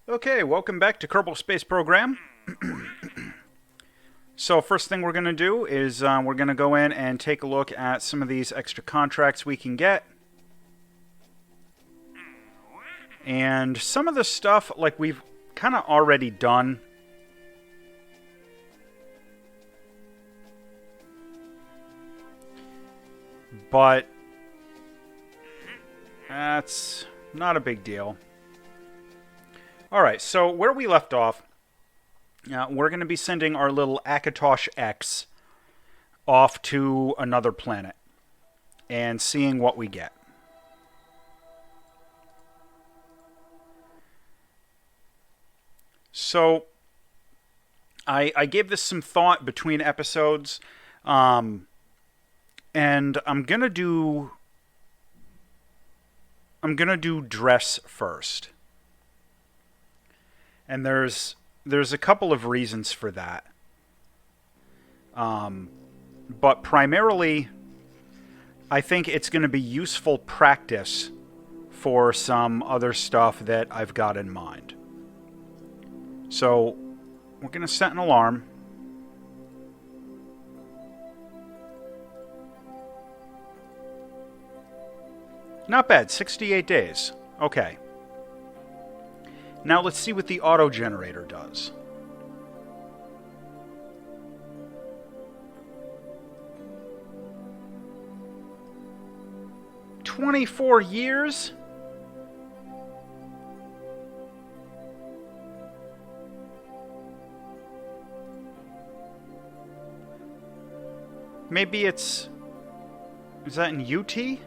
Okay, welcome back to Kerbal Space Program. So first thing we're going to do is we're going to go in and take a look at some of these extra contracts we can get. And some of the stuff, like, we've kind of already done. But that's not a big deal. Alright, so where we left off, we're going to be sending our little Akatosh X off to another planet and seeing what we get. So, I gave this some thought between episodes, and I'm gonna do Dres first. And there's a couple of reasons for that. But primarily, I think it's going to be useful practice for some other stuff that I've got in mind. So, we're going to set an alarm. Not bad, 68 days. Okay. Now let's see what the auto generator does. "24 years? Maybe it's... Is that in UT?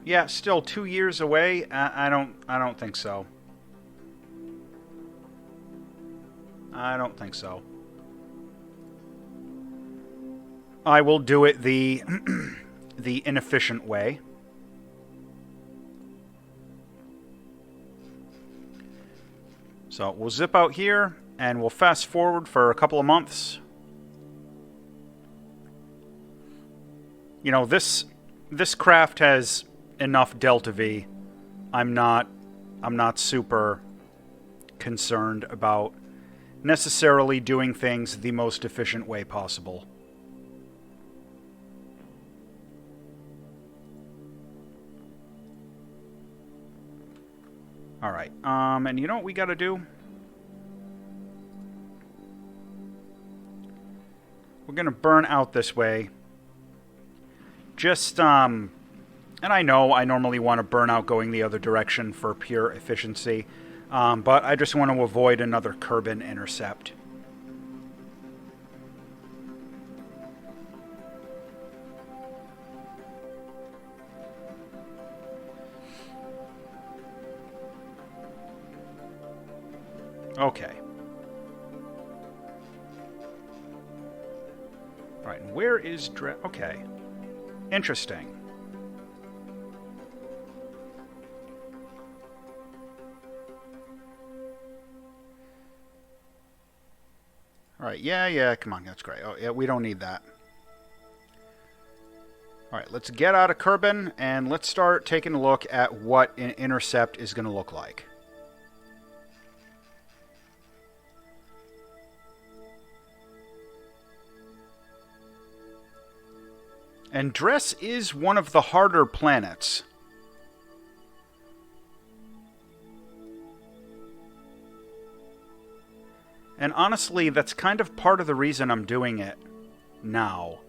Yeah, still 2 years away. I don't think so. I don't think so. I will do it the the inefficient way. So we'll zip out here and we'll fast forward for a couple of months. You know, this craft has enough Delta V. I'm not super concerned about necessarily doing things the most efficient way possible. Alright, and you know what we gotta do? We're gonna burn out this way. Just, and I know I normally want to burn out going the other direction for pure efficiency, but I just want to avoid another Kerbal intercept. Okay. Alright, and where is Dres? Okay. Interesting. Alright, yeah, come on, that's great. Oh, yeah, we don't need that. Alright, let's get out of Kerbal, and let's start taking a look at what an intercept is going to look like. And Dres is one of the harder planets. And honestly, that's kind of part of the reason I'm doing it now.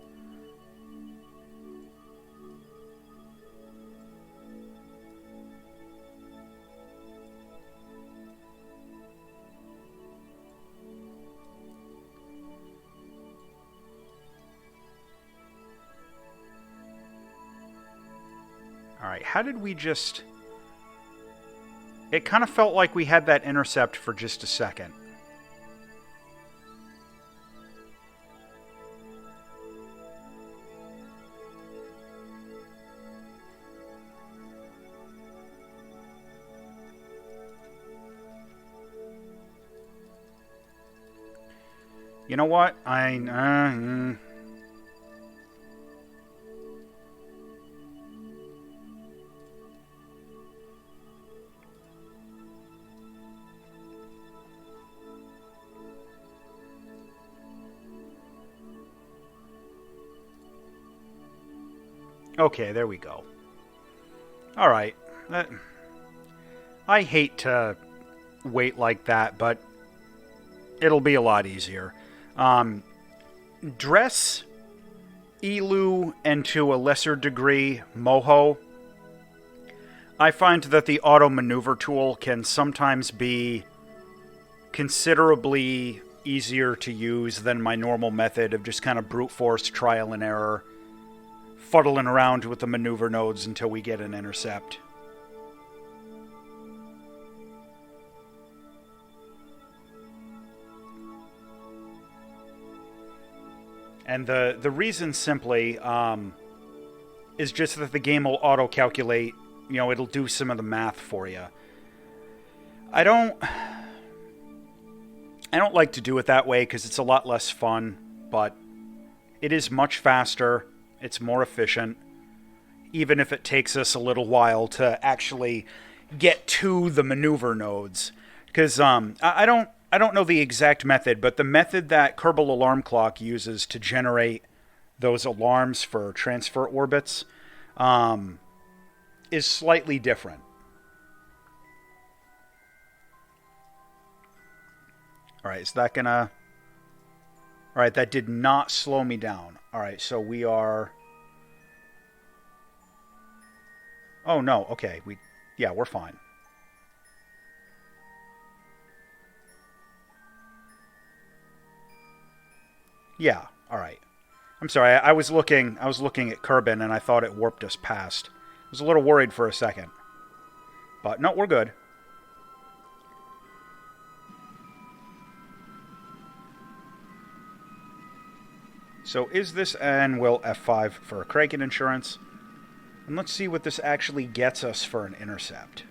Alright, how did we just... It kind of felt like we had that intercept for just a second. You know what? Okay, there we go. Alright. I hate to wait like that, but it'll be a lot easier. Dres, Elu, and to a lesser degree, Moho, I find that the auto maneuver tool can sometimes be considerably easier to use than my normal method of just kind of brute force trial and error, fuddling around with the maneuver nodes until we get an intercept. And the reason simply is just that the game will auto-calculate, it'll do some of the math for you. I don't like to do it that way because it's a lot less fun, but it is much faster, it's more efficient, even if it takes us a little while to actually get to the maneuver nodes. Because I don't know the exact method, but the method that Kerbal Alarm Clock uses to generate those alarms for transfer orbits is slightly different. Alright, is that gonna... Alright, that did not slow me down. Alright, so we are... Oh, no, okay. Yeah, we're fine. Yeah, alright. I'm sorry, I was looking at Kerbin and I thought it warped us past. I was a little worried for a second. But no, we're good. So is this, and we'll F5 for Kraken insurance. And let's see what this actually gets us for an intercept.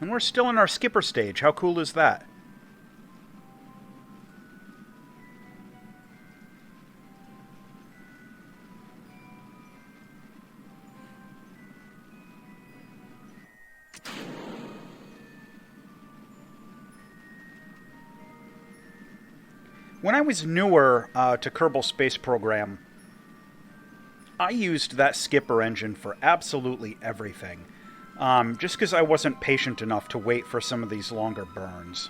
And we're still in our skipper stage. How cool is that? When I was newer to Kerbal Space Program, I used that skipper engine for absolutely everything. Just because I wasn't patient enough to wait for some of these longer burns.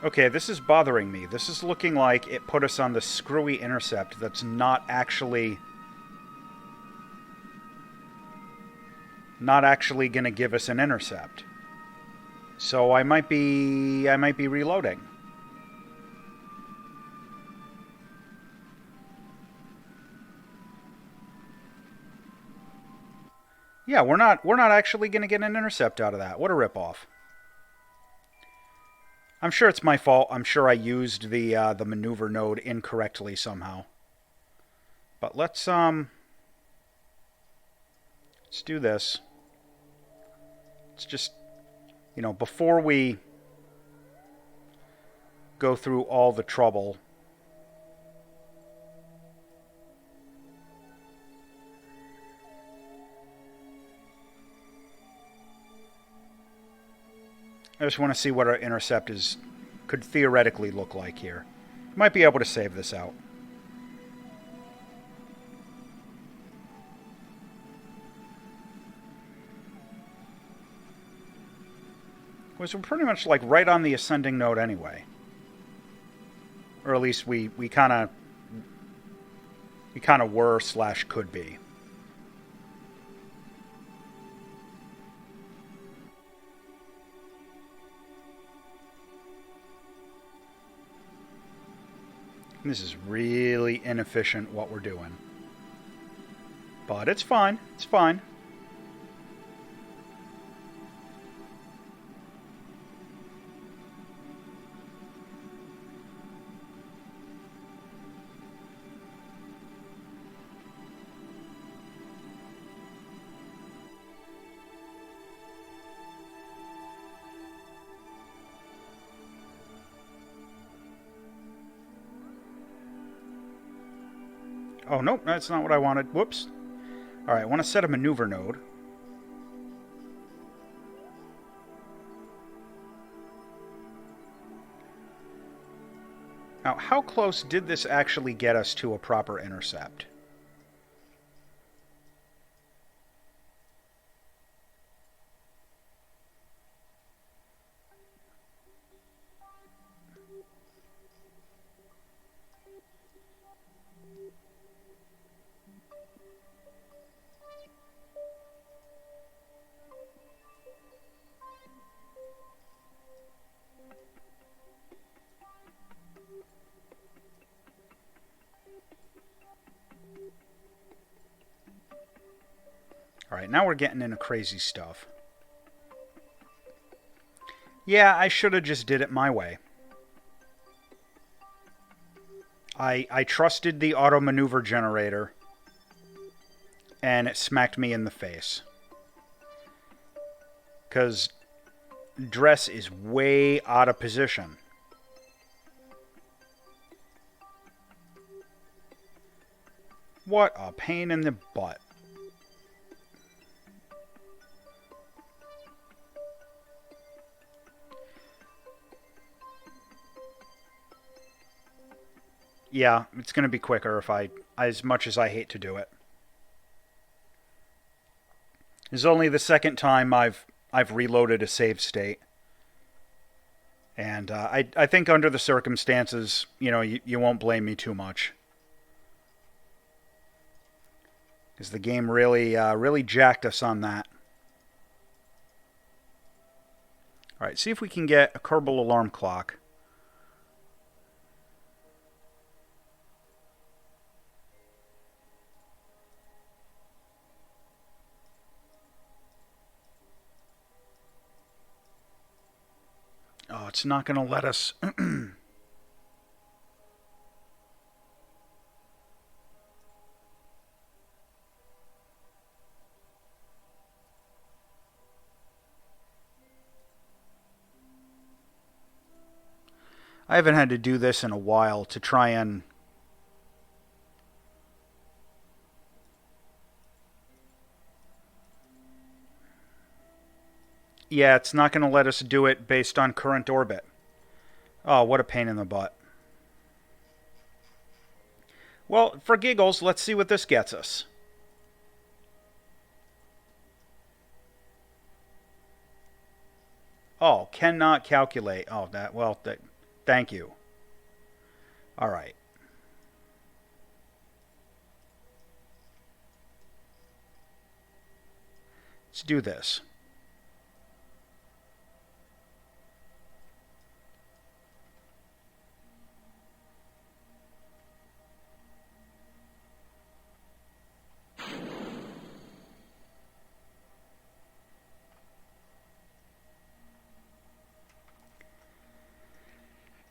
Okay, this is bothering me. This is looking like it put us on the screwy intercept that's not actually going to give us an intercept. So I might be reloading. Yeah, we're not actually going to get an intercept out of that. What a ripoff. I'm sure it's my fault. I'm sure I used the maneuver node incorrectly somehow. But let's do this. Let's just, before we go through all the trouble, I just want to see what our intercept could theoretically look like here. Might be able to save this out. Because we're pretty much like right on the ascending node anyway. Or at least we kind of were / could be. This is really inefficient what we're doing. But it's fine. It's fine. Oh, nope, that's not what I wanted. Whoops. Alright, I want to set a maneuver node. Now, how close did this actually get us to a proper intercept? Alright, now we're getting into crazy stuff. Yeah, I should have just did it my way. I trusted the auto maneuver generator, and it smacked me in the face. Because Dres is way out of position. What a pain in the butt. Yeah, it's going to be quicker if as much as I hate to do it. This is only the second time I've reloaded a save state. And I think under the circumstances, you won't blame me too much. Because the game really jacked us on that. Alright, see if we can get a Kerbal alarm clock. Oh, it's not going to let us... I haven't had to do this in a while to try and... Yeah, it's not going to let us do it based on current orbit. Oh, what a pain in the butt. Well, for giggles, let's see what this gets us. Oh, cannot calculate. Oh, thank you. All right. Let's do this.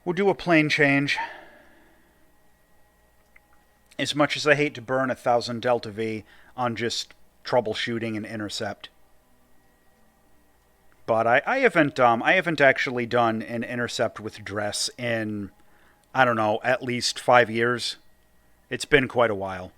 We'll do a plane change. As much as I hate to burn 1,000 Delta V on just troubleshooting and intercept. But I haven't actually done an intercept with Dres in, I don't know, at least 5 years. It's been quite a while.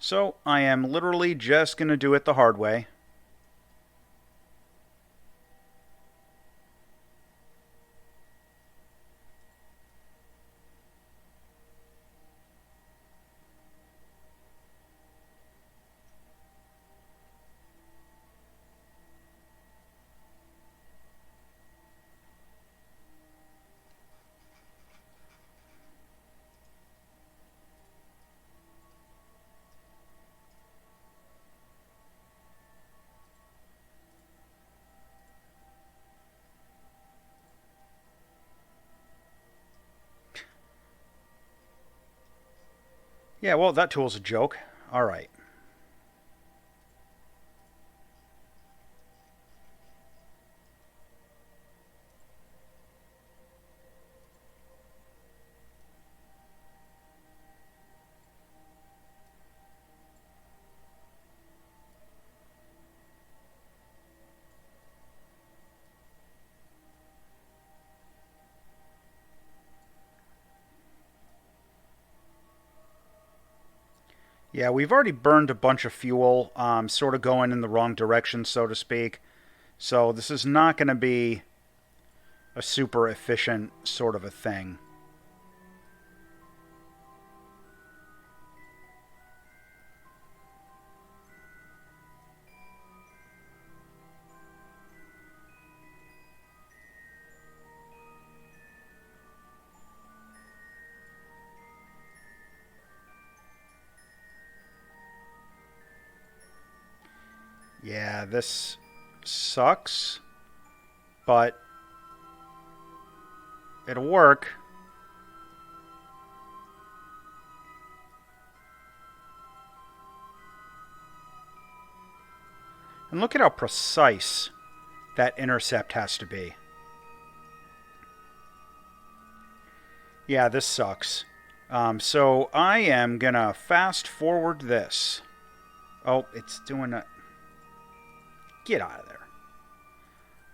So I am literally just going to do it the hard way. Yeah, well, that tool's a joke. All right. Yeah, we've already burned a bunch of fuel, sort of going in the wrong direction, so to speak. So this is not going to be a super efficient sort of a thing. Yeah, this sucks, but it'll work. And look at how precise that intercept has to be. Yeah, this sucks. So I am gonna fast forward this. Oh, it's doing a... Get out of there.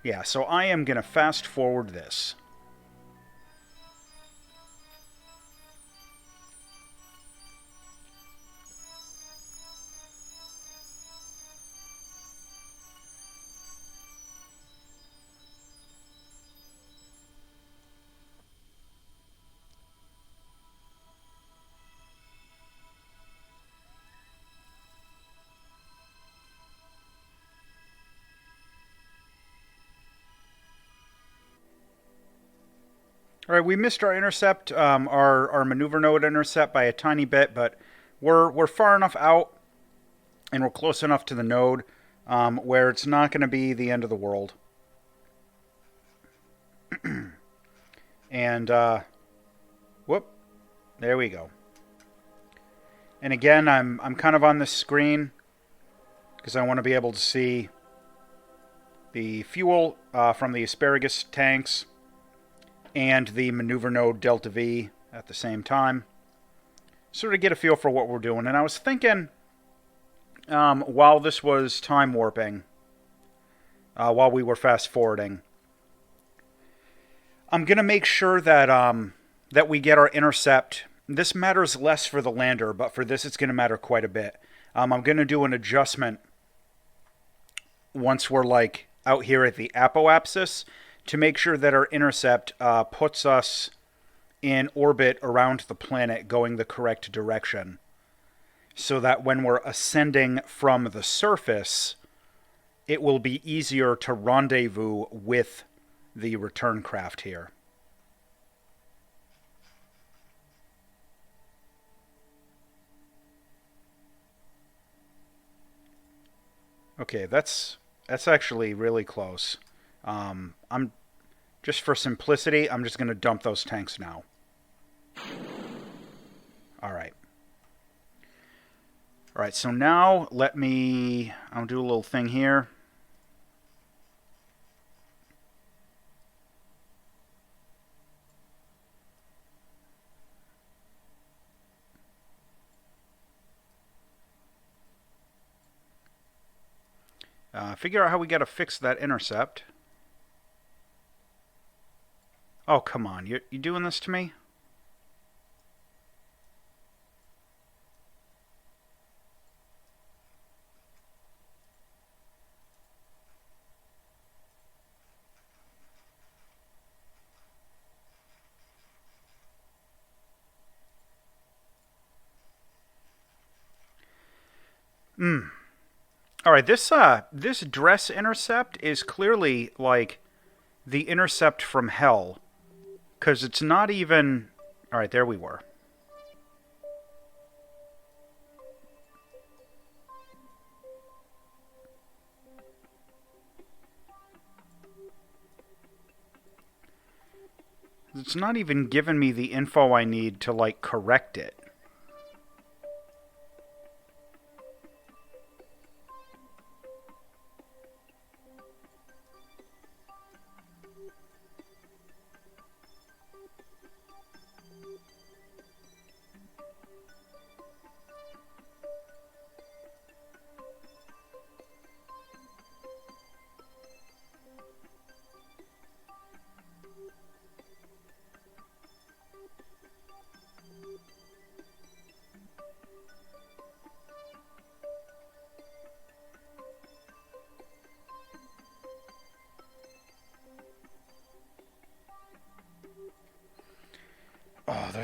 Yeah, so I am gonna fast forward this. All right, we missed our intercept, our maneuver node intercept by a tiny bit, but we're far enough out and we're close enough to the node where it's not going to be the end of the world. And whoop, there we go. And again, I'm kind of on this screen because I want to be able to see the fuel from the asparagus tanks and the maneuver node Delta V at the same time. Sort of get a feel for what we're doing. And I was thinking, while this was time warping, while we were fast forwarding, I'm going to make sure that that we get our intercept. This matters less for the lander, but for this it's going to matter quite a bit. I'm going to do an adjustment once we're like out here at the apoapsis to make sure that our intercept puts us in orbit around the planet going the correct direction. So that when we're ascending from the surface, it will be easier to rendezvous with the return craft here. Okay, that's actually really close. I'm just for simplicity, I'm just going to dump those tanks now. All right. All right, so now I'll do a little thing here. Figure out how we got to fix that intercept. Oh, come on. You doing this to me? All right, this Dres intercept is clearly like the intercept from hell, because it's not even... All right, there we were. It's not even giving me the info I need to, like, correct it.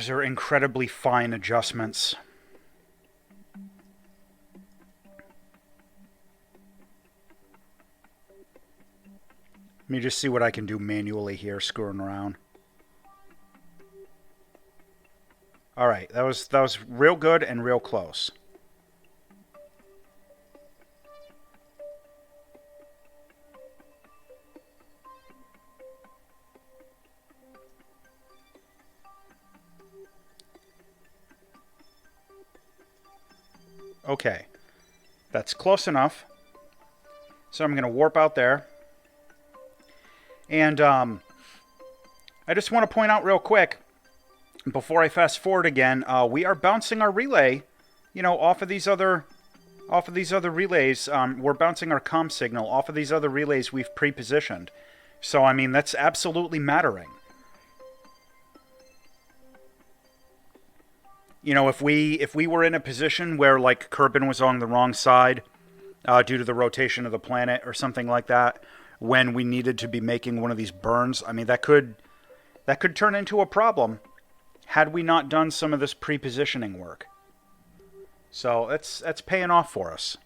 Those are incredibly fine adjustments. Let me just see what I can do manually here, screwing around. Alright, that was real good and real close. Okay, that's close enough. So I'm going to warp out there. And I just want to point out real quick, before I fast forward again, we are bouncing our relay, you know, off of these other relays. We're bouncing our comm signal off of these other relays we've pre-positioned. So, I mean, that's absolutely mattering. You know, if we were in a position where, like, Kerbal was on the wrong side due to the rotation of the planet or something like that, when we needed to be making one of these burns, I mean, that could turn into a problem had we not done some of this pre-positioning work. So that's paying off for us.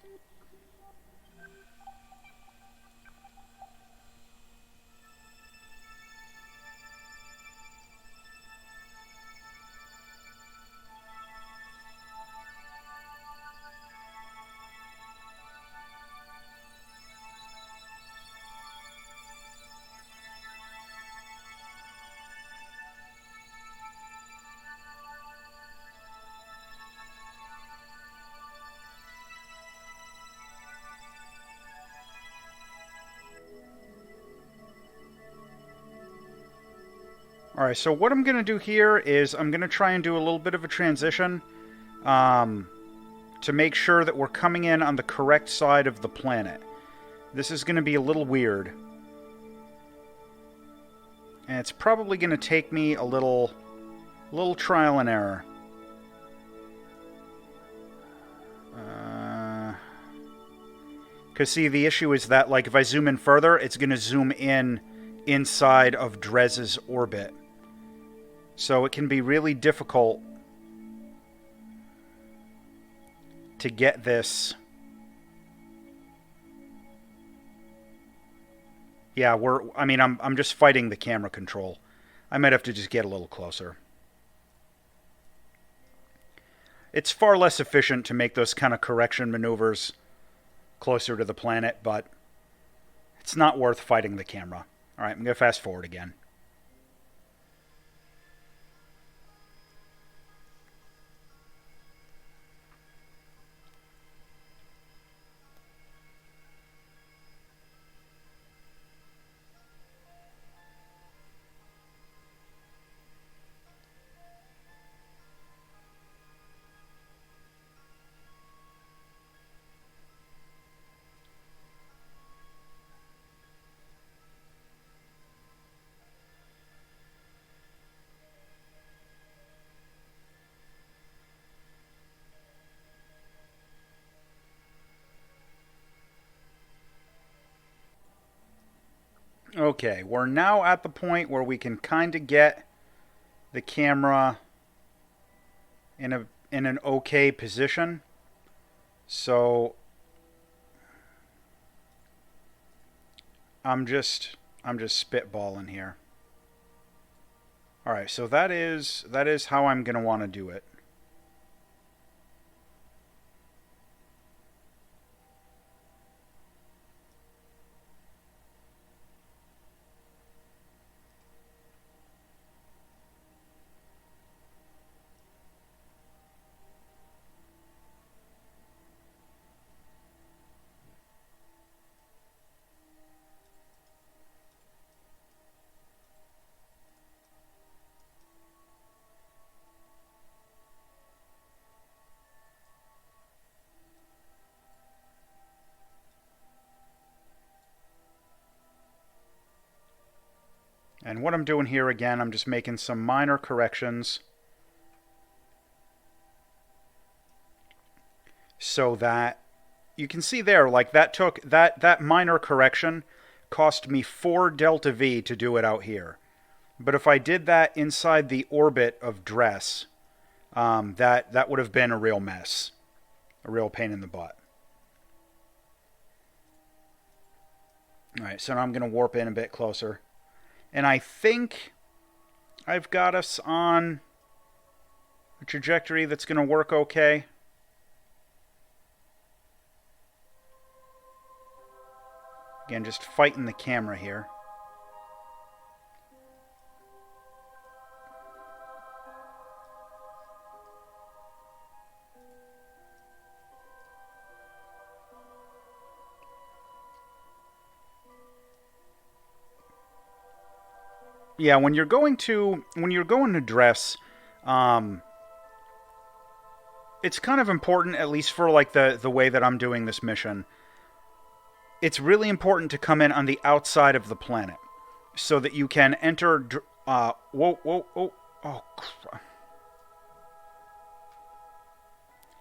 Alright, so what I'm going to do here is I'm going to try and do a little bit of a transition to make sure that we're coming in on the correct side of the planet. This is going to be a little weird. And it's probably going to take me a little trial and error. Because, see, the issue is that, like, if I zoom in further, it's going to zoom in inside of Dres's orbit. So it can be really difficult to get this. Yeah, I'm just fighting the camera control. I might have to just get a little closer. It's far less efficient to make those kind of correction maneuvers closer to the planet, but it's not worth fighting the camera. All right, I'm going to fast forward again. Okay, we're now at the point where we can kind of get the camera in an okay position. So I'm just spitballing here. All right, so that is how I'm going to want to do it. And what I'm doing here again, I'm just making some minor corrections so that you can see there, like that minor correction cost me 4 delta V to do it out here. But if I did that inside the orbit of Dres, that would have been a real mess. A real pain in the butt. Alright, so now I'm going to warp in a bit closer. And I think I've got us on a trajectory that's going to work okay. Again, just fighting the camera here. Yeah, when you're going to Dres, it's kind of important, at least for like the way that I'm doing this mission. It's really important to come in on the outside of the planet, so that you can enter. Oh, crap.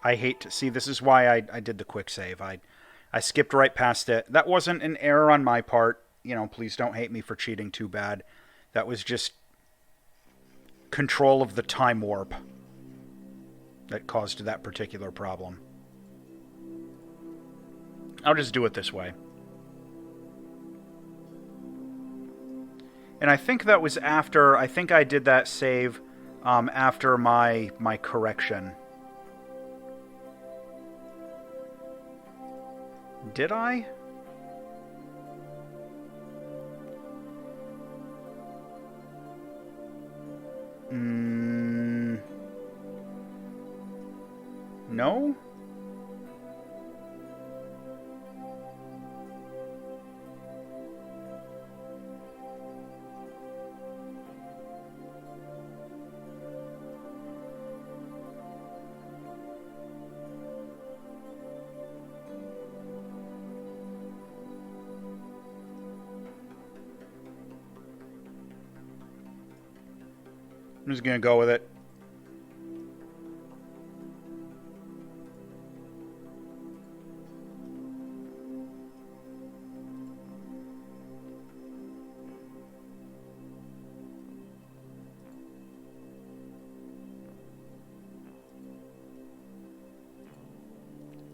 I hate to see. This is why I did the quick save. I skipped right past it. That wasn't an error on my part. You know, please don't hate me for cheating too bad. That was just control of the time warp that caused that particular problem. I'll just do it this way. And I think that was after, I think I did that save after my correction. Did I? No? I'm just gonna go with it.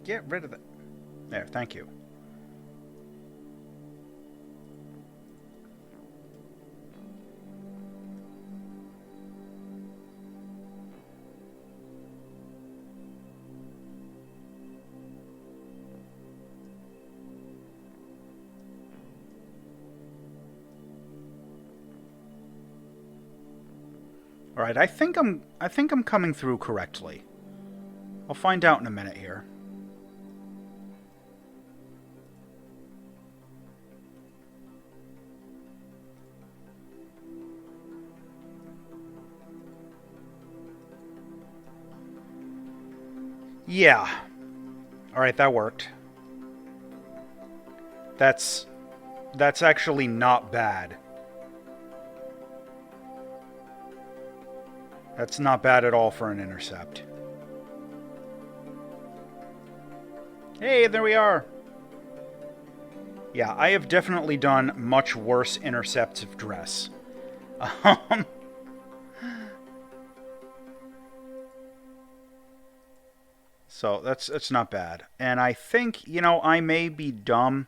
Get rid of it. There, thank you. All right, I think I'm coming through correctly. I'll find out in a minute here. Yeah. All right, that worked. That's actually not bad. That's not bad at all for an intercept. Hey, there we are. Yeah, I have definitely done much worse intercepts of Dres. So that's not bad. And I think, you know, I may be dumb.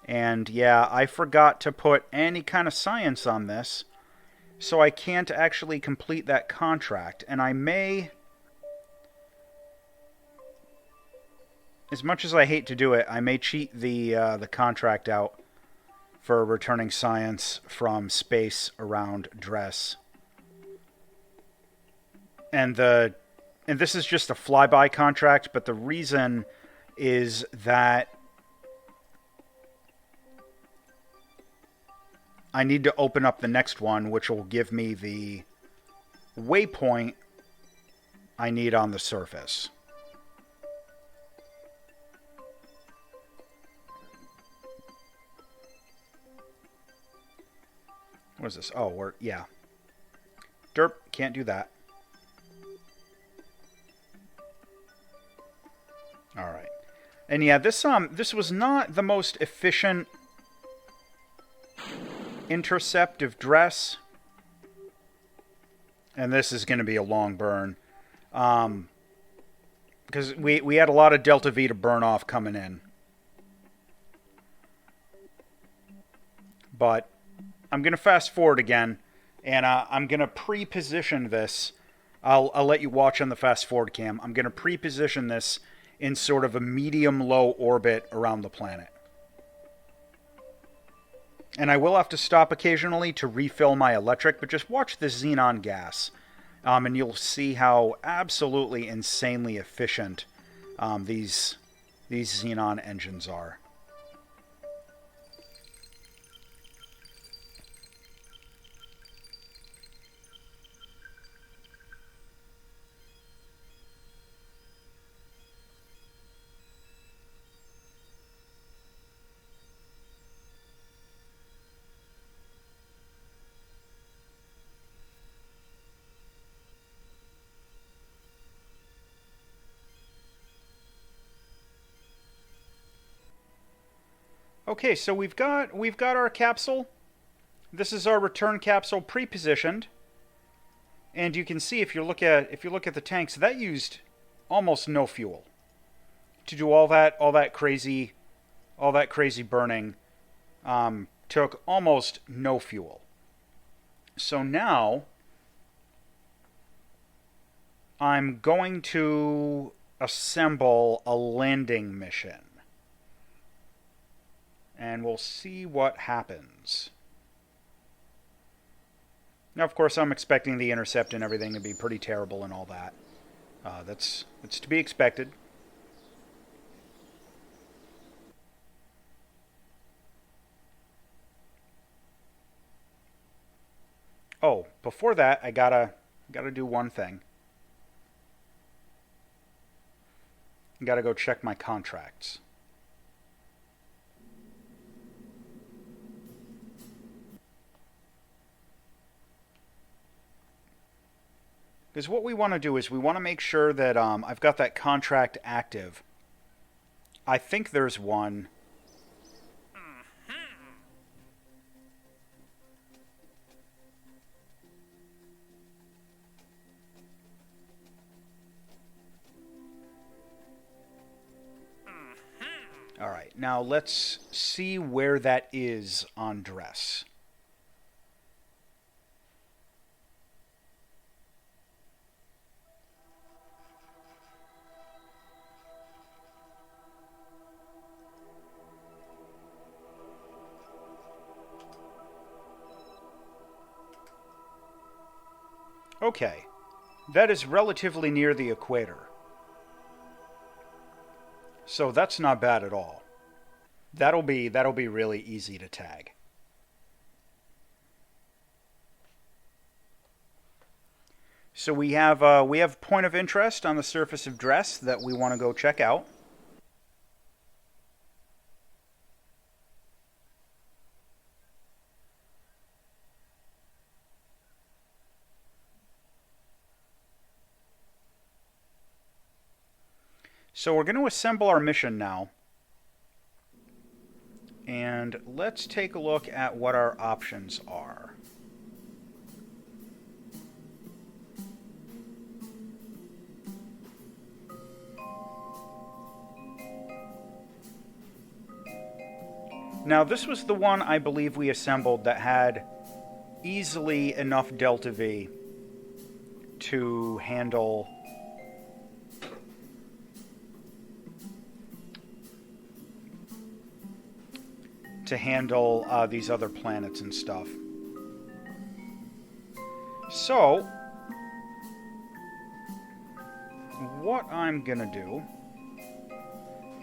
And yeah, I forgot to put any kind of science on this. So I can't actually complete that contract. And I may... As much as I hate to do it, I may cheat the contract out for returning science from space around Dres. And this is just a flyby contract, but the reason is that I need to open up the next one, which will give me the waypoint I need on the surface. What is this? Oh, yeah. Derp, can't do that. Alright. And yeah, this was not the most efficient intercept of Dres. And this is going to be a long burn. Because we had a lot of Delta V to burn off coming in. But I'm going to fast forward again, and I'm going to pre-position this. I'll let you watch on the fast forward cam. I'm going to pre-position this in sort of a medium-low orbit around the planet. And I will have to stop occasionally to refill my electric, but just watch the xenon gas. And you'll see how absolutely insanely efficient these xenon engines are. Okay, so we've got our capsule. This is our return capsule pre-positioned, and you can see if you look at the tanks, that used almost no fuel to do all that crazy burning. Took almost no fuel. So now I'm going to assemble a landing mission. And we'll see what happens. Now, of course, I'm expecting the intercept and everything to be pretty terrible and all that. That's to be expected. Oh, before that, I gotta do one thing. I gotta go check my contracts. Because what we want to do is we want to make sure that I've got that contract active. I think there's one. All right, now let's see where that is on Dres. Okay, that is relatively near the equator. So that's not bad at all. That'll be really easy to tag. So we have point of interest on the surface of Dres that we want to go check out. So we're going to assemble our mission now. And let's take a look at what our options are. Now, this was the one I believe we assembled that had easily enough Delta V to handle these other planets and stuff. So, what I'm gonna do,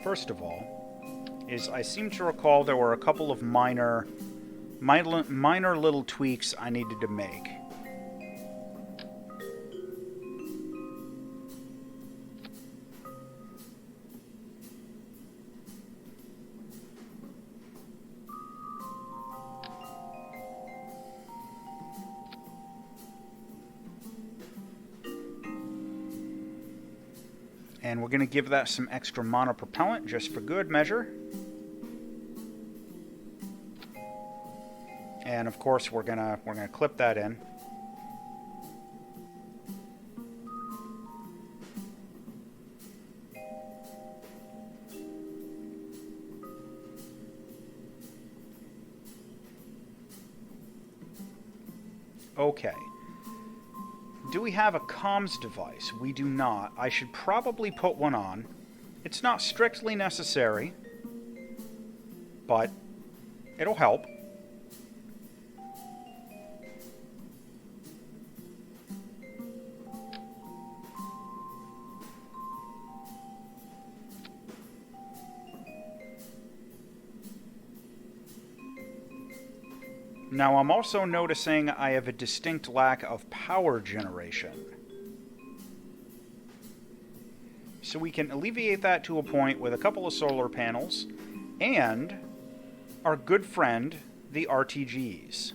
first of all, is I seem to recall there were a couple of minor little tweaks I needed to make. And we're going to give that some extra monopropellant just for good measure. And of course we're gonna clip that in. Okay. Do we have a comms device? We do not. I should probably put one on. It's not strictly necessary, but it'll help. Now, I'm also noticing I have a distinct lack of power generation. So we can alleviate that to a point with a couple of solar panels and our good friend, the RTGs.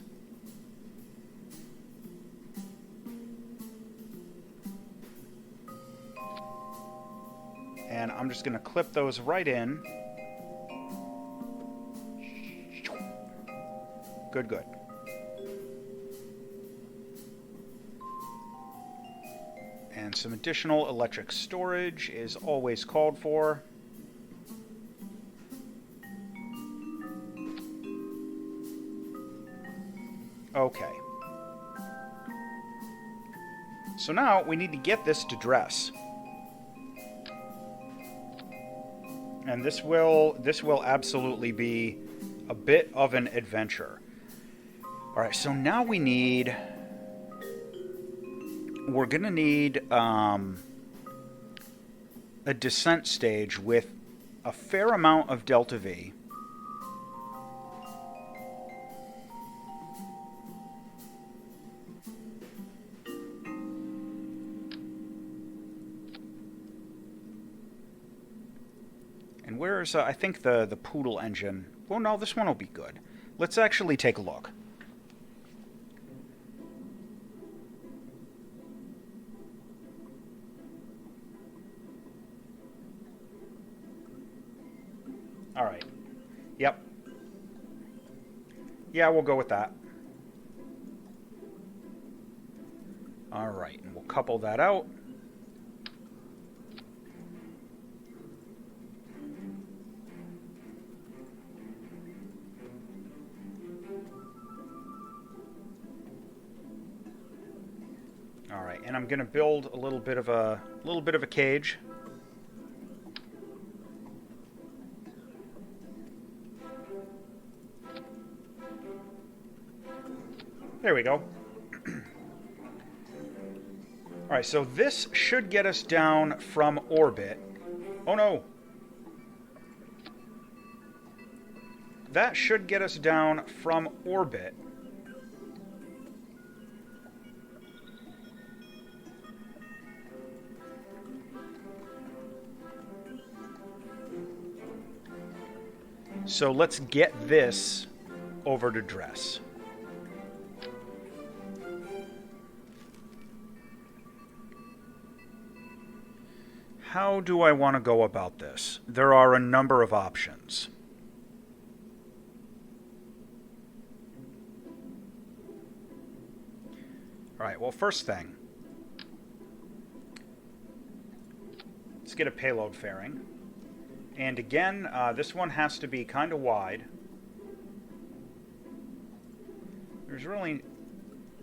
And I'm just going to clip those right in. Good, good. And some additional electric storage is always called for. Okay. So now we need to get this to Dres. And this will absolutely be a bit of an adventure. Alright, so now we're going to need a descent stage with a fair amount of delta V. And where's, I think the Poodle engine. Well, no, this one will be good. Let's actually take a look. Alright. Yep. Yeah, we'll go with that. Alright, and we'll couple that out. Alright, and I'm gonna build a little bit of a cage. There we go. Alright, so this should get us down from orbit. Oh no! That should get us down from orbit. So let's get this over to Dres. How do I want to go about this? There are a number of options. Alright, well, first thing. Let's get a payload fairing. And again, this one has to be kind of wide. There's really...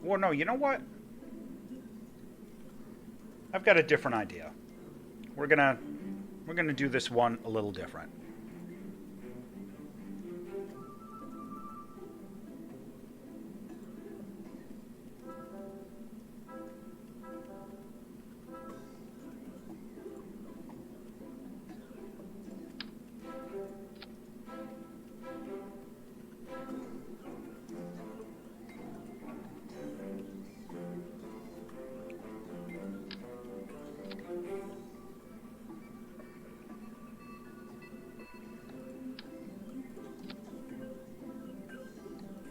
Well, no, you know what? I've got a different idea. We're gonna do this one a little different.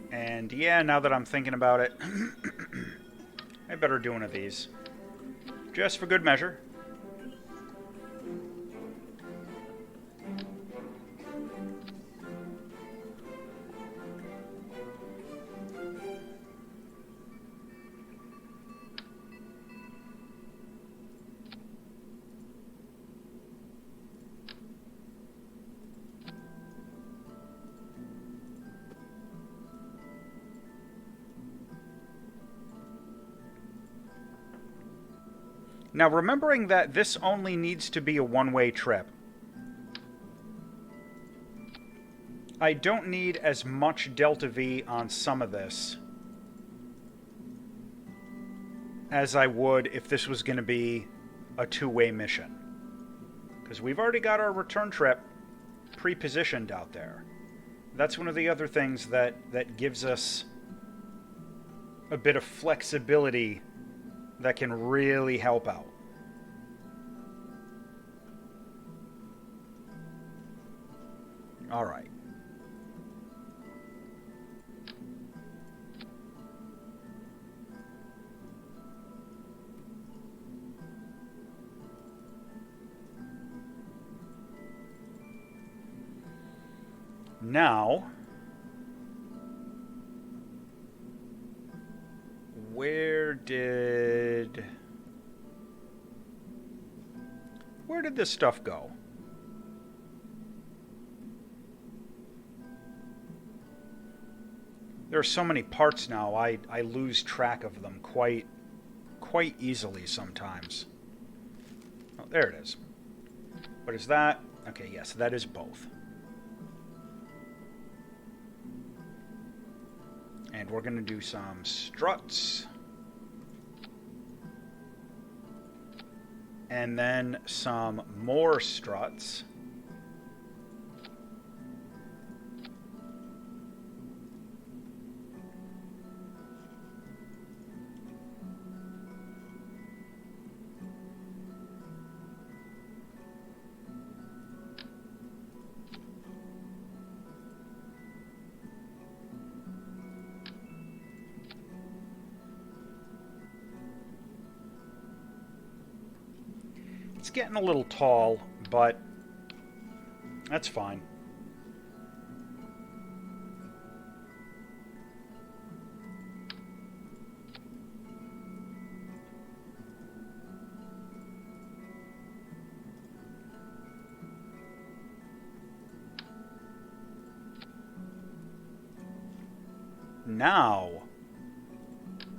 And yeah, now that I'm thinking about it, I better do one of these. Just for good measure. Now, remembering that this only needs to be a one-way trip, I don't need as much delta V on some of this as I would if this was going to be a two-way mission. Because we've already got our return trip pre-positioned out there. That's one of the other things that gives us a bit of flexibility that can really help out. All right. Now, where did this stuff go? There are so many parts now, I lose track of them quite easily sometimes. Oh, there it is. What is that? Okay, yes, that is both. And we're going to do some struts. And then some more struts. It's getting a little tall, but that's fine. Now,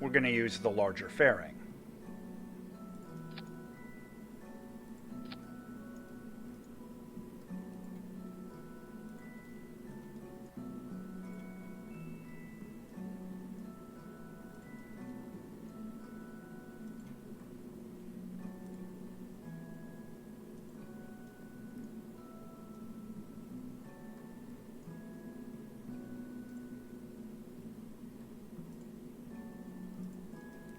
we're going to use the larger fairing.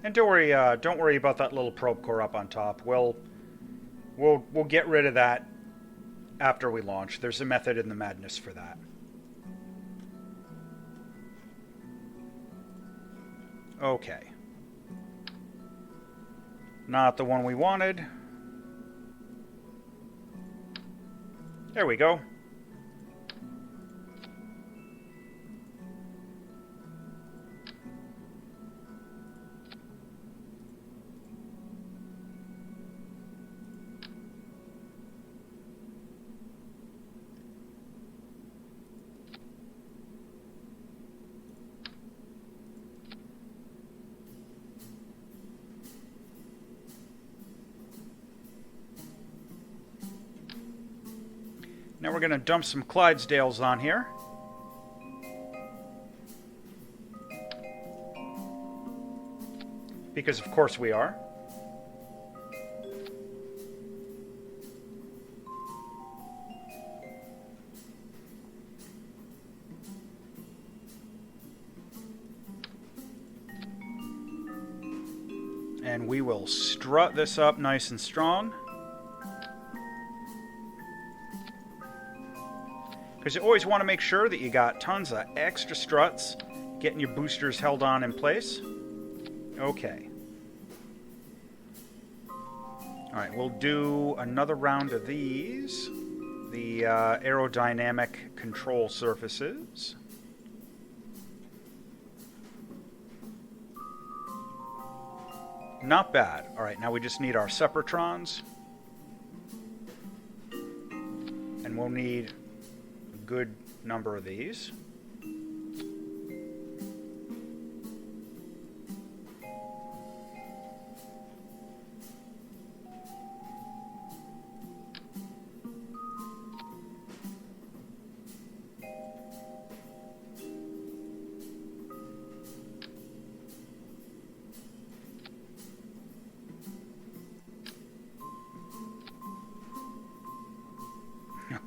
And don't worry about that little probe core up on top. We'll get rid of that after we launch. There's a method in the madness for that. Okay. Not the one we wanted. There we go. Now we're going to dump some Clydesdales on here. Because of course we are. And we will strut this up nice and strong. Because you always want to make sure that you got tons of extra struts, getting your boosters held on in place. Okay. Alright, we'll do another round of these. The aerodynamic control surfaces. Not bad. Alright, now we just need our Separatrons. And we'll need a good number of these.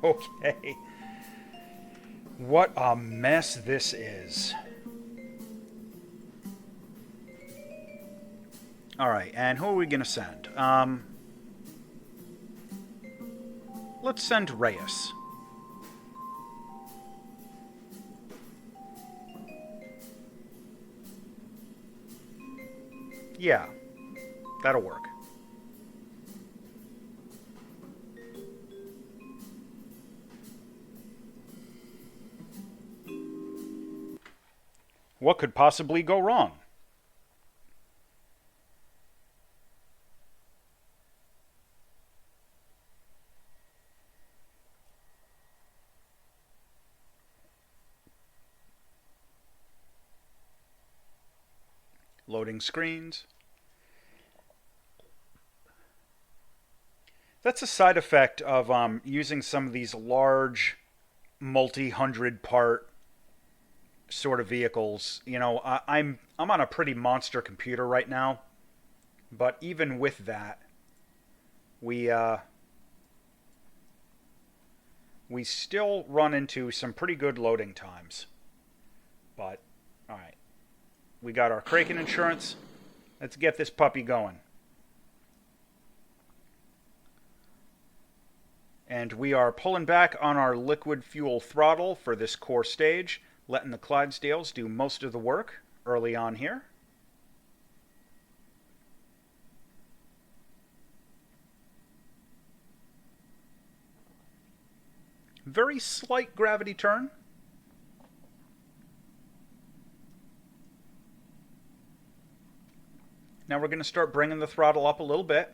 Okay. What a mess this is. Alright, and who are we going to send? Let's send Reyes. Yeah, that'll work. What could possibly go wrong? Loading screens. That's a side effect of using some of these large, multi-hundred part sort of vehicles. You know, I'm on a pretty monster computer right now, but even with that, we we still run into some pretty good loading times. But all right, we got our Kraken insurance. Let's get this puppy going. And we are pulling back on our liquid fuel throttle for this core stage, letting the Clydesdales do most of the work early on here. Very slight gravity turn. Now we're going to start bringing the throttle up a little bit.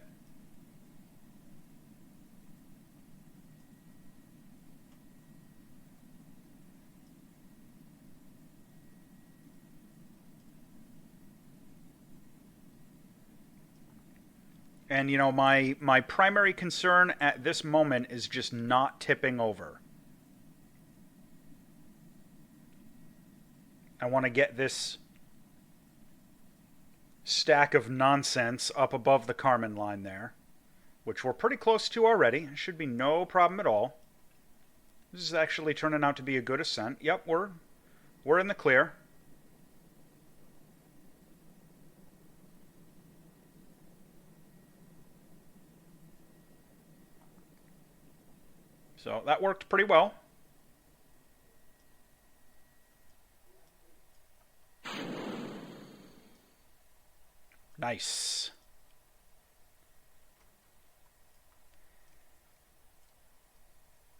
And, you know, my primary concern at this moment is just not tipping over. I want to get this stack of nonsense up above the Kármán line there, which we're pretty close to already. It should be no problem at all. This is actually turning out to be a good ascent. Yep, we're in the clear. So that worked pretty well. Nice.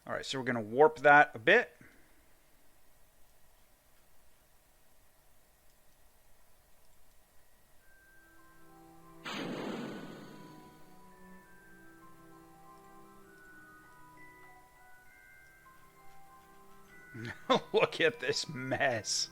All right, so we're going to warp that a bit. Look at this mess.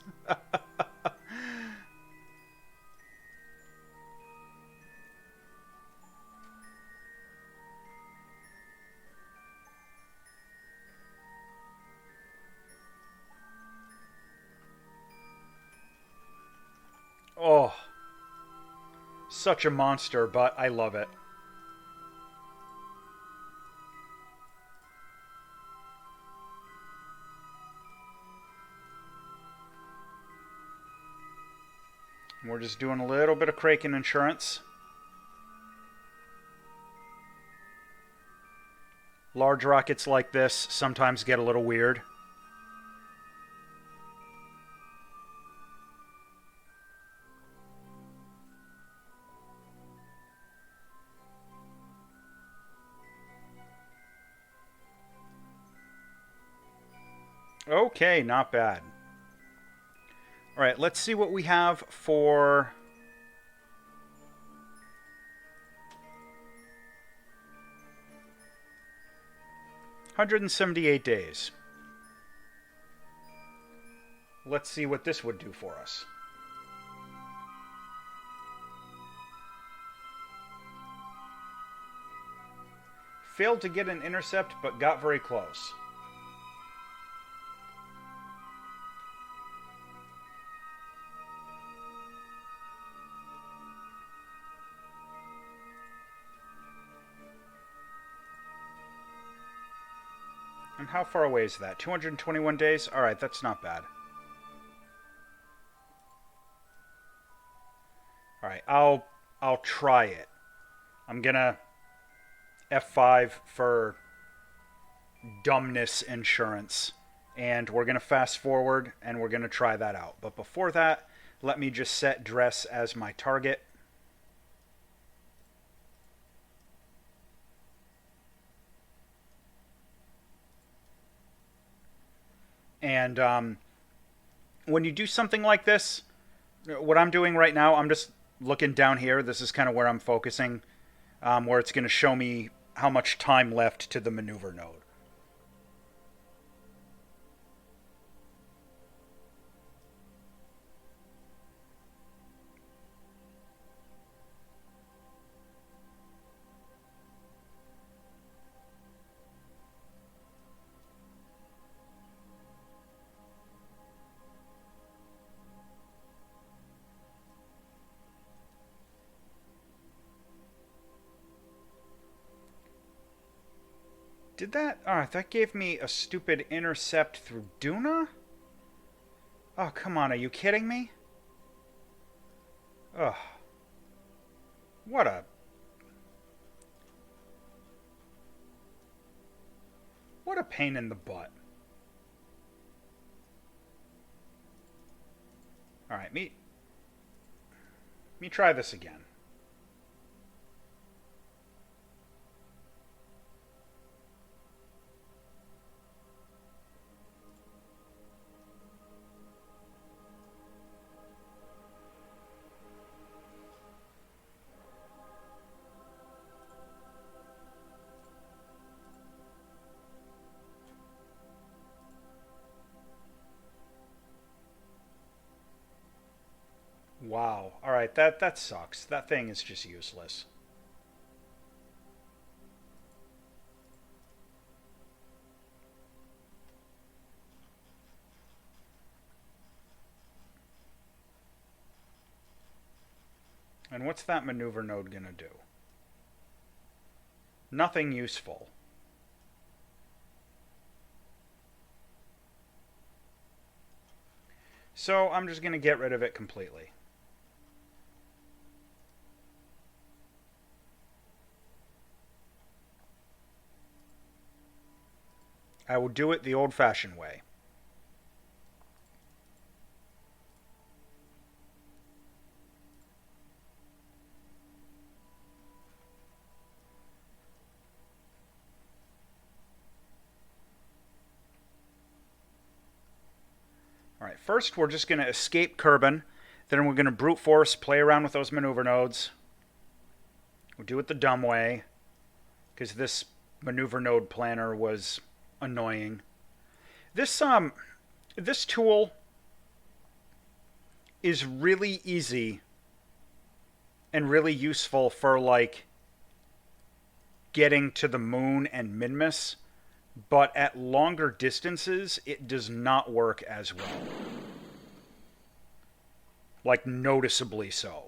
Oh, such a monster, but I love it. We're just doing a little bit of Kraken insurance. Large rockets like this sometimes get a little weird. Okay, not bad. All right, let's see what we have for... ...178 days. Let's see what this would do for us. Failed to get an intercept, but got very close. I'm And how far away is that? 221 days? Alright, that's not bad. Alright, I'll try it. I'm gonna F5 for dumbness insurance. And we're gonna fast forward and we're gonna try that out. But before that, let me just set Dres as my target. And when you do something like this, what I'm doing right now, I'm just looking down here. This is kind of where I'm focusing, where it's going to show me how much time left to the maneuver node. Did that? That gave me a stupid intercept through Duna? Oh, come on. Are you kidding me? Ugh. What a... What a pain in the butt. Alright, me try this again. Wow. Alright, that sucks. That thing is just useless. And what's that maneuver node gonna do? Nothing useful. So I'm just gonna get rid of it completely. I will do it the old-fashioned way. Alright, first we're just going to escape Kerbal. Then we're going to brute force, play around with those maneuver nodes. We'll do it the dumb way, because this maneuver node planner was annoying. This tool is really easy and really useful for, like, getting to the moon and Minmus, but at longer distances, it does not work as well. Like, noticeably so.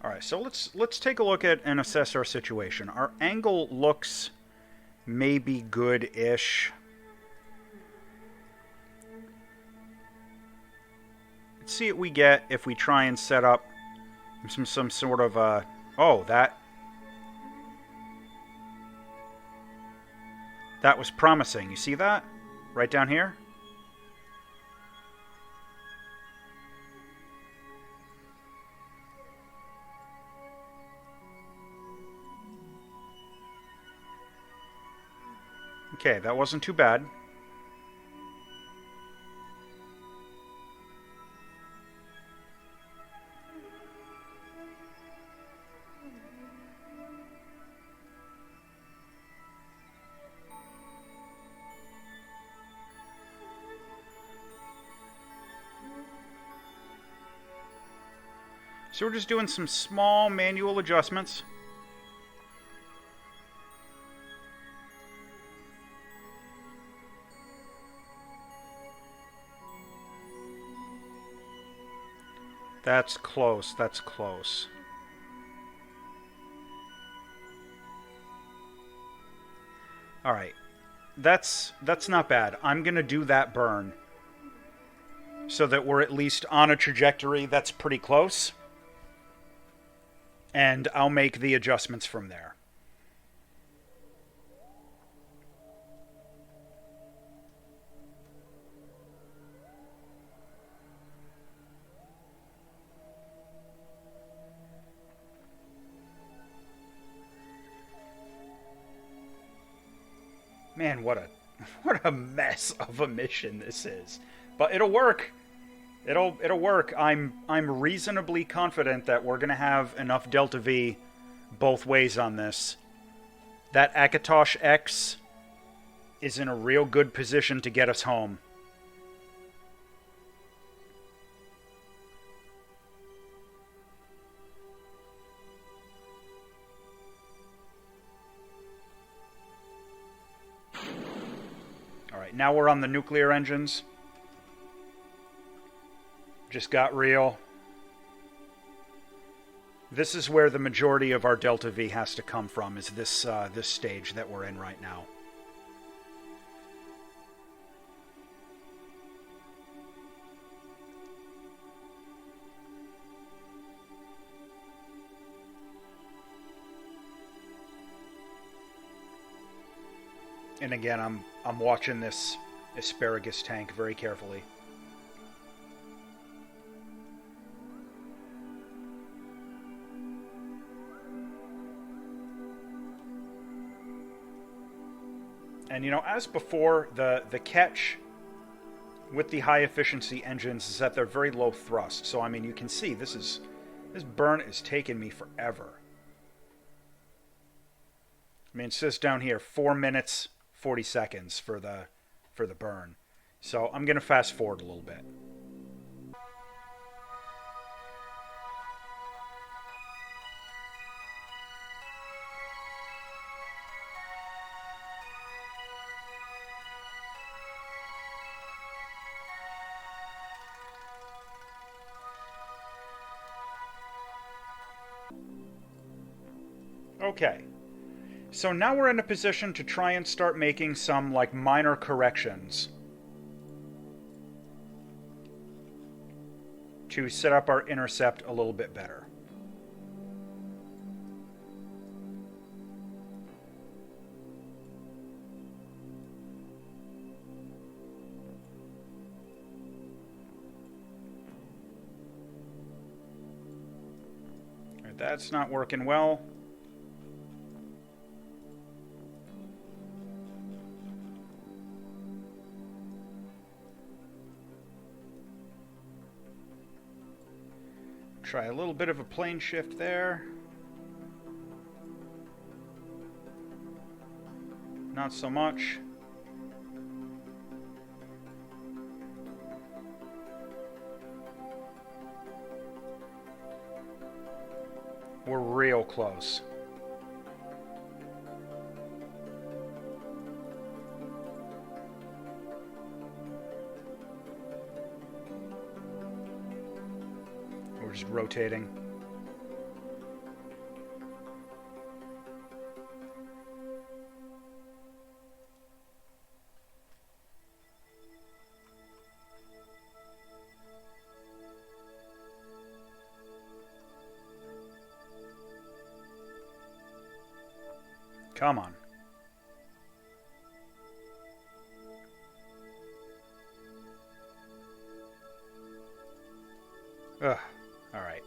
Alright, so let's take a look at and assess our situation. Our angle looks maybe good-ish. Let's see what we get if we try and set up some sort of oh, that was promising. You see that? Right down here? Okay, that wasn't too bad. So we're just doing some small manual adjustments. That's close, that's close. Alright. That's not bad. I'm gonna do that burn so that we're at least on a trajectory that's pretty close. And I'll make the adjustments from there. Man, what a mess of a mission this is. But it'll work. It'll work. I'm reasonably confident that we're gonna have enough Delta V both ways on this. That Akatosh X is in a real good position to get us home. Alright, now we're on the nuclear engines. Just got real. This is where the majority of our Delta V has to come from, is this this stage that we're in right now. And again, I'm watching this asparagus tank very carefully. And, you know, as before, the catch with the high-efficiency engines is that they're very low thrust. So, I mean, you can see this burn is taking me forever. I mean, it says down here, 4 minutes, 40 seconds for the burn. So, I'm going to fast forward a little bit. Okay, so now we're in a position to try and start making some, like, minor corrections to set up our intercept a little bit better. All right, that's not working well. Try a little bit of a plane shift there. Not so much. We're real close. We're just rotating. Come on. Ugh. All right.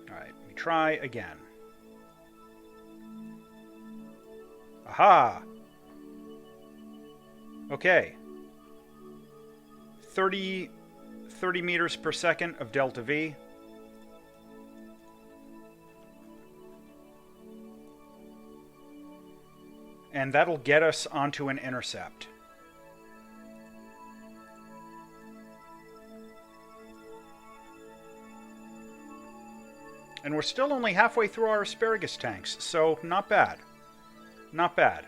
All right. We try again. Aha! Okay. 30 meters per second of delta V. And that'll get us onto an intercept. And we're still only halfway through our asparagus tanks, so not bad. Not bad.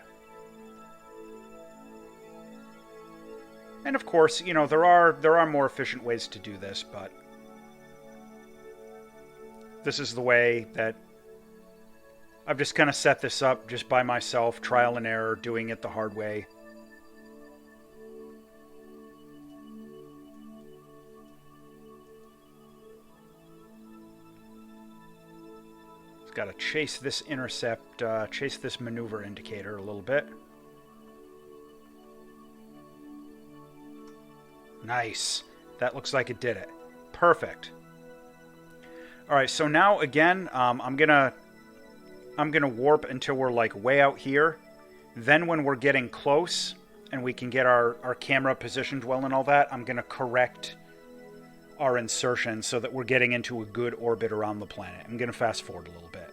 And of course, you know, there are more efficient ways to do this, but this is the way that I've just kind of set this up just by myself, trial and error, doing it the hard way. Just got to chase this intercept, chase this maneuver indicator a little bit. Nice. That looks like it did it. Perfect. All right, so now again, I'm gonna warp until we're like way out here. Then when we're getting close and we can get our camera positioned well and all that, I'm gonna correct our insertion so that we're getting into a good orbit around the planet. I'm gonna fast forward a little bit.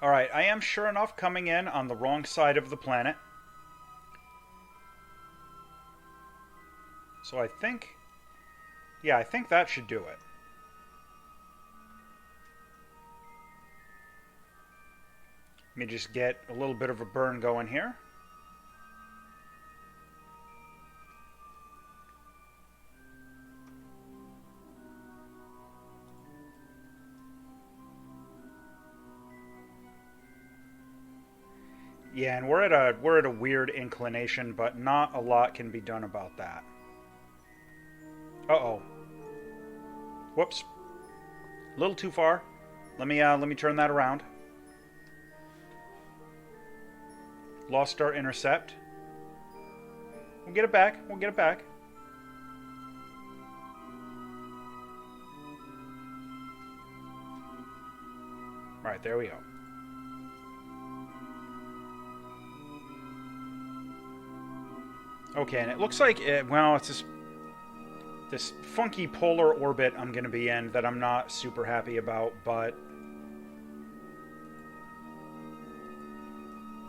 Alright, I am sure enough coming in on the wrong side of the planet. So I think... yeah, I think that should do it. Let me just get a little bit of a burn going here. Yeah, and we're at a weird inclination, but not a lot can be done about that. Uh-oh. Whoops. A little too far. Let me turn that around. Lost our intercept. We'll get it back. We'll get it back. Right, there we go. Okay, and it looks like, well, it's this funky polar orbit I'm going to be in that I'm not super happy about, but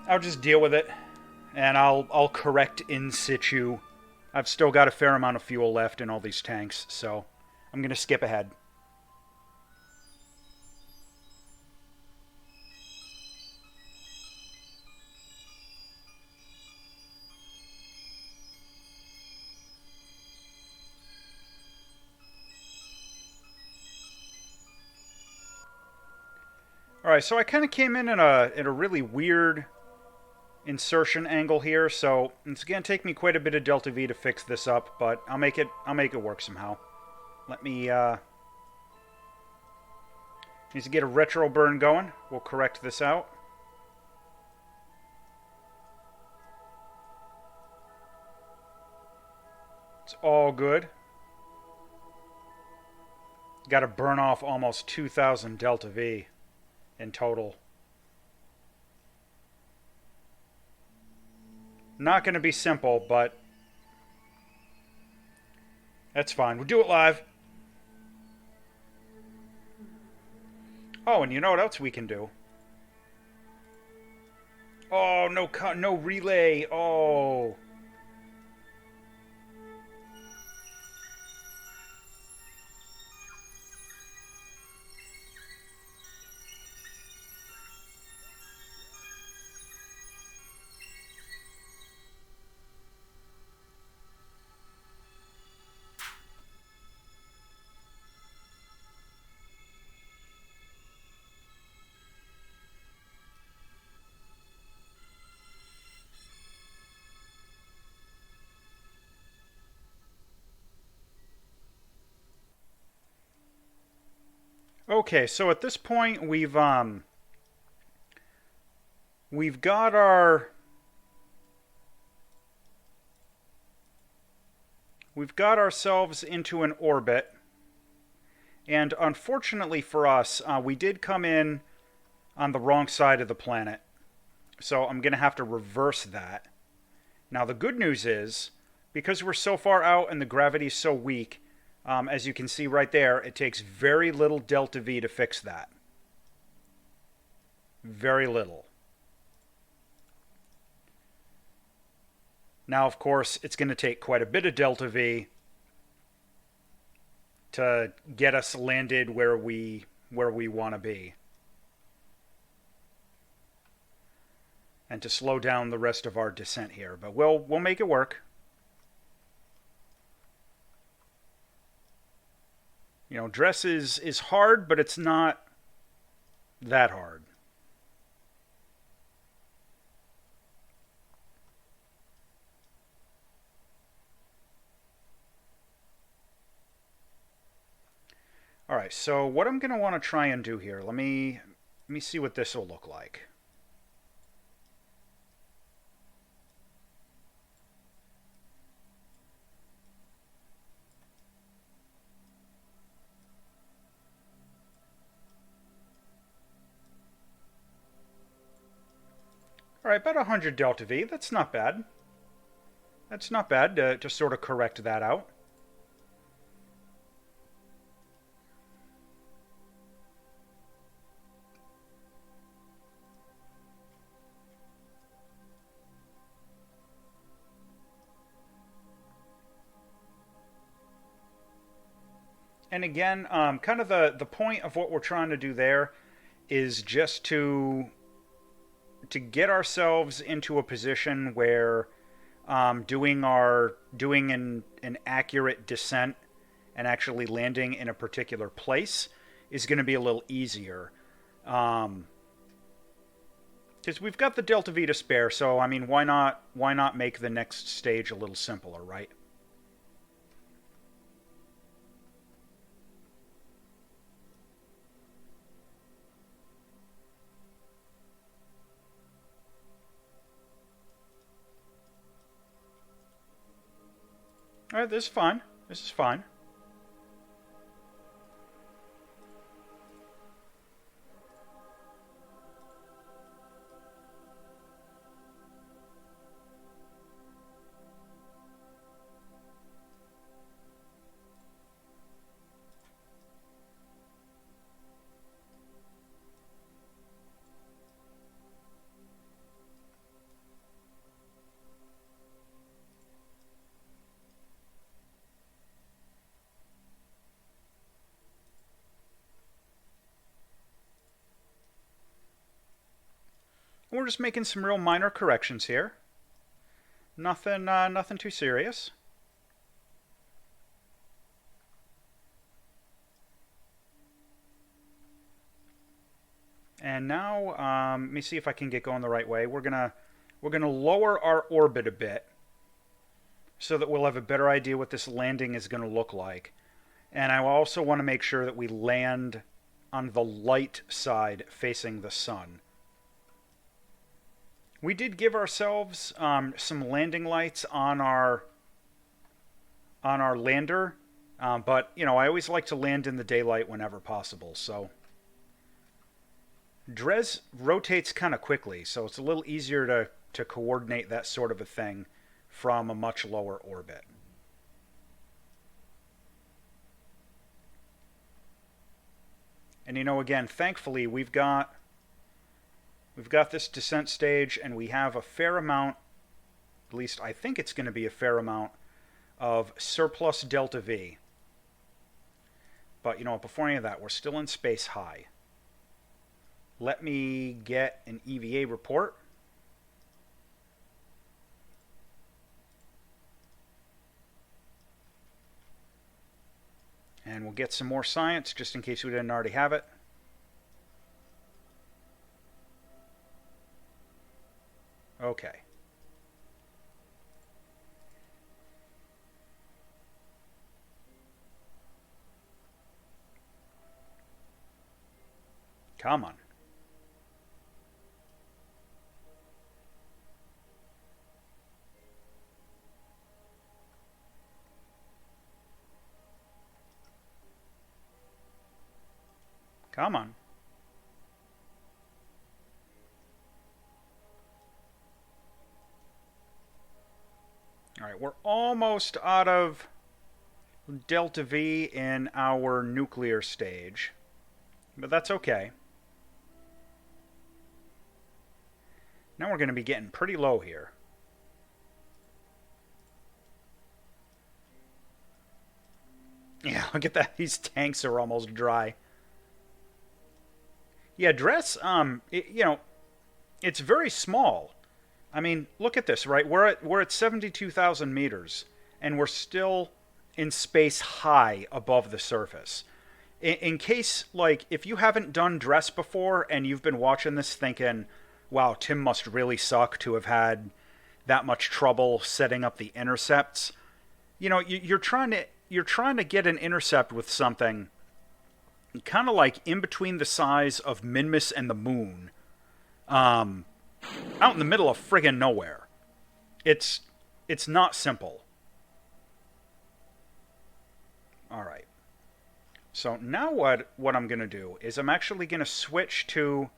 I'll just deal with it, and I'll correct in situ. I've still got a fair amount of fuel left in all these tanks, so I'm going to skip ahead. Alright, so I kind of came in at a really weird insertion angle here, so it's going to take me quite a bit of delta V to fix this up, but I'll make it work somehow. Let me need to get a retro burn going. We'll correct this out. It's all good. Got to burn off almost 2,000 delta V in total. Not going to be simple, but that's fine. We'll do it live. Oh, and you know what else we can do? Oh, no relay. Oh. Okay, so at this point we've got ourselves into an orbit, and unfortunately for us, we did come in on the wrong side of the planet. So I'm going to have to reverse that. Now, the good news is, because we're so far out and the gravity is so weak, as you can see right there, it takes very little delta V to fix that. Very little. Now, of course, it's going to take quite a bit of delta V to get us landed where we want to be, and to slow down the rest of our descent here. But we'll make it work. You know, Dres is hard, but it's not that hard. All right, so what I'm going to want to try and do here, let me see what this will look like. All right, about 100 delta V. That's not bad. That's not bad to sort of correct that out. And again, kind of the point of what we're trying to do there is just to get ourselves into a position where doing an accurate descent and actually landing in a particular place is going to be a little easier. Because we've got the delta V to spare, so I mean, why not make the next stage a little simpler, right? All right, this is fine. This is fine. We're just making some real minor corrections here. Nothing too serious. And now, let me see if I can get going the right way. We're gonna lower our orbit a bit, so that we'll have a better idea what this landing is going to look like. And I also want to make sure that we land on the light side facing the sun. We did give ourselves some landing lights on our lander, but you know, I always like to land in the daylight whenever possible. So Dres rotates kind of quickly, so it's a little easier to coordinate that sort of a thing from a much lower orbit. And you know, again, thankfully we've got this descent stage, and we have a fair amount, at least I think it's going to be a fair amount, of surplus delta V. But you know, before any of that, we're still in space high. Let me get an EVA report. And we'll get some more science, just in case we didn't already have it. Okay. Come on. Come on. Alright, we're almost out of delta V in our nuclear stage. But that's okay. Now we're going to be getting pretty low here. Yeah, look at that. These tanks are almost dry. Yeah, Dres, it's very small. I mean, look at this, right? We're at 72,000 meters, and we're still in space high above the surface. In case, like, if you haven't done Dres before and you've been watching this thinking, wow, Tim must really suck to have had that much trouble setting up the intercepts. You know, you're trying to get an intercept with something kind of like in between the size of Minmus and the moon, out in the middle of friggin' nowhere. It's not simple. All right. So now what I'm going to do is I'm actually going to switch to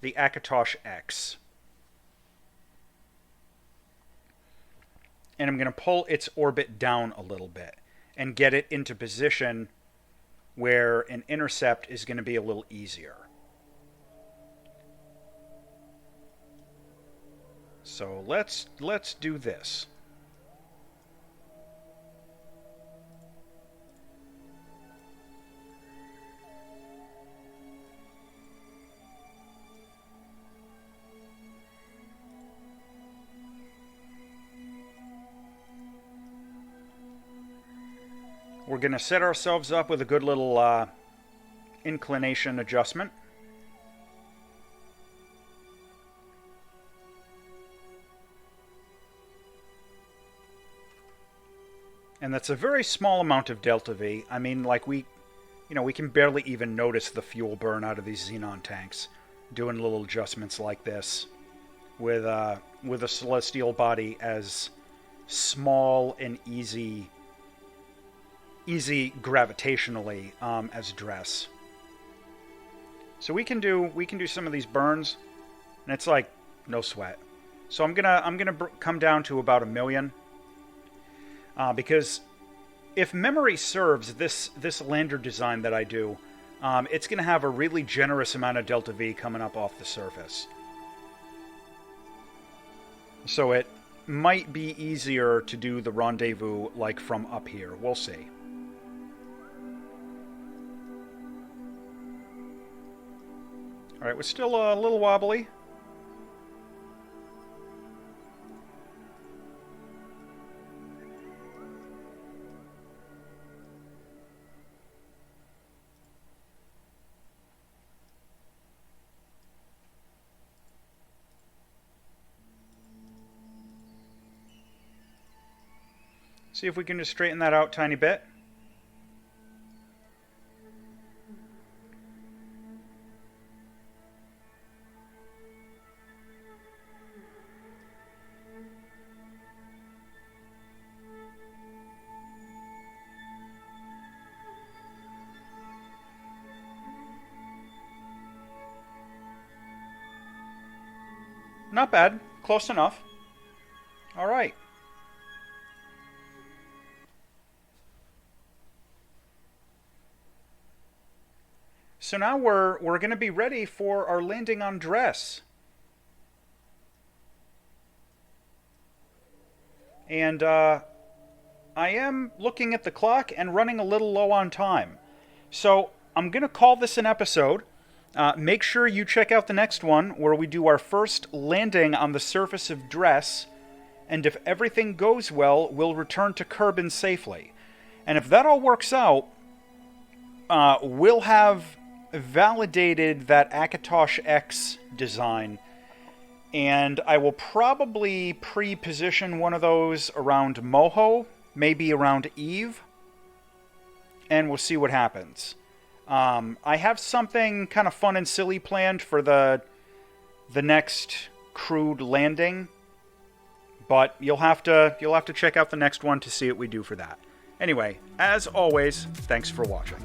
the Akatosh X. And I'm going to pull its orbit down a little bit and get it into position where an intercept is going to be a little easier. So let's do this. We're going to set ourselves up with a good little inclination adjustment. And that's a very small amount of delta V. I mean, like we can barely even notice the fuel burn out of these Xenon tanks doing little adjustments like this with a celestial body as small and easy gravitationally as Dres. So we can do some of these burns, and it's like no sweat. So I'm gonna come down to about 1 million, because if memory serves, this lander design that I do, it's gonna have a really generous amount of delta V coming up off the surface. So it might be easier to do the rendezvous like from up here. We'll see. Alright, we're still a little wobbly. See if we can just straighten that out a tiny bit. Not bad. Close enough. All right. So now we're going to be ready for our landing on Dres. And I am looking at the clock and running a little low on time. So I'm going to call this an episode. Make sure you check out the next one where we do our first landing on the surface of Dres. And if everything goes well, we'll return to Kerbal safely. And if that all works out, we'll have validated that Akatosh X design, and I will probably pre-position one of those around Moho, maybe around Eve, and we'll see what happens. I have something kind of fun and silly planned for the next crewed landing, but you'll have to check out the next one to see what we do for that. Anyway, as always, thanks for watching.